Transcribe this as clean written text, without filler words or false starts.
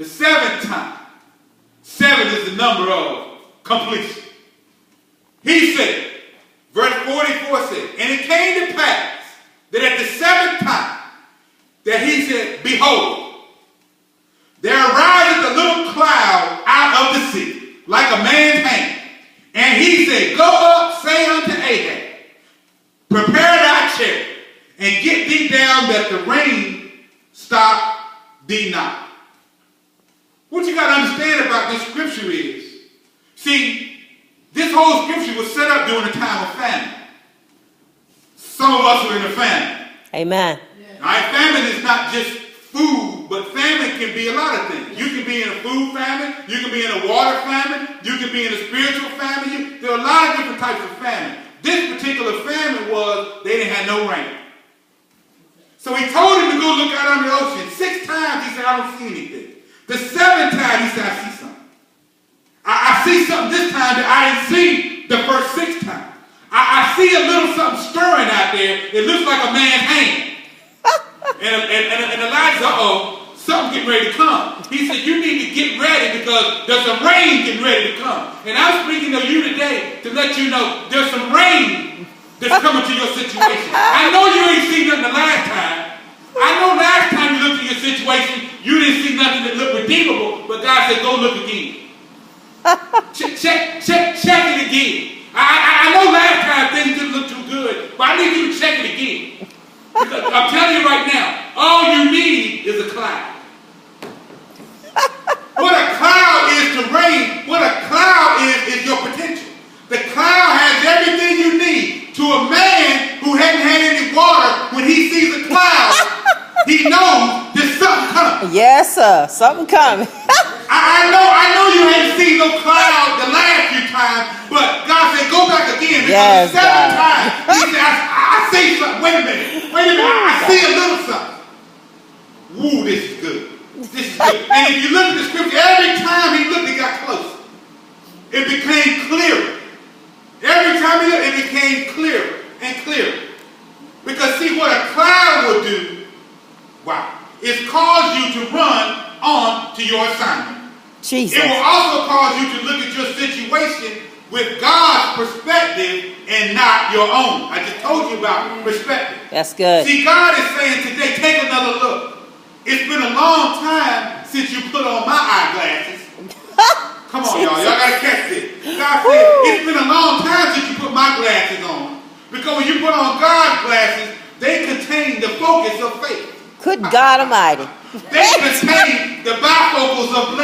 The seventh time. 7 is the number of completion. He said, verse 44 said, and it came to pass that at the 7th time that he said, behold, there ariseth a little cloud out of the sea, like a man's hand. And he said, go up, say unto Ahab, prepare thy chariot, and get thee down that the rain stop thee not. What you got to understand about this scripture is, see, this whole scripture was set up during a time of famine. Some of us are in a famine. Amen. All right, famine is not just food, but famine can be a lot of things. You can be in a food famine, you can be in a water famine, you can be in a spiritual famine. There are a lot of different types of famine. This particular famine was they didn't have no rain. So he told him to go look out on the ocean. 6 times he said, I don't see anything. The 7th time he said, I see something. I see something this time that I didn't see the first 6 times. I see a little something stirring out there. It looks like a man's hand. and Elijah, something's getting ready to come. He said, you need to get ready because there's some rain getting ready to come. And I'm speaking to you today to let you know there's some rain that's coming to your situation. I know you ain't seen nothing the last time. I know last time you looked at your situation, you didn't see nothing that looked redeemable, but God said, go look again. check it again. I know last time things didn't look too good, but I need you to check it again. Because I'm telling you right now, all you need is a cloud. What a cloud is to rain, what a cloud is your potential. The cloud has everything you need. To a man who hadn't had any water, when he sees a cloud, he knows there's something coming. Yes, sir. Something coming. I know you ain't seen no cloud the last few times, but God said, go back again. Because yes, the 7th time, he said, I see something. Wait a minute. I see a little something. Woo, this is good. This is good. And if you look at the scripture, every time he looked, it got closer. It became clearer. Every time he looked, it became clearer and clearer. Because see, what a cloud will do, wow, is cause you to run on to your assignment. Jesus. It will also cause you to look at your situation with God's perspective and not your own. I just told you about perspective. That's good. See, God is saying today, take another look. It's been a long time since you put on my eyeglasses. Come on, y'all. Y'all got to catch this. God said, it's been a long time since you put my glasses on. Because when you put on God's glasses, they contain the focus of faith. Good God Almighty. They contain the bifocals of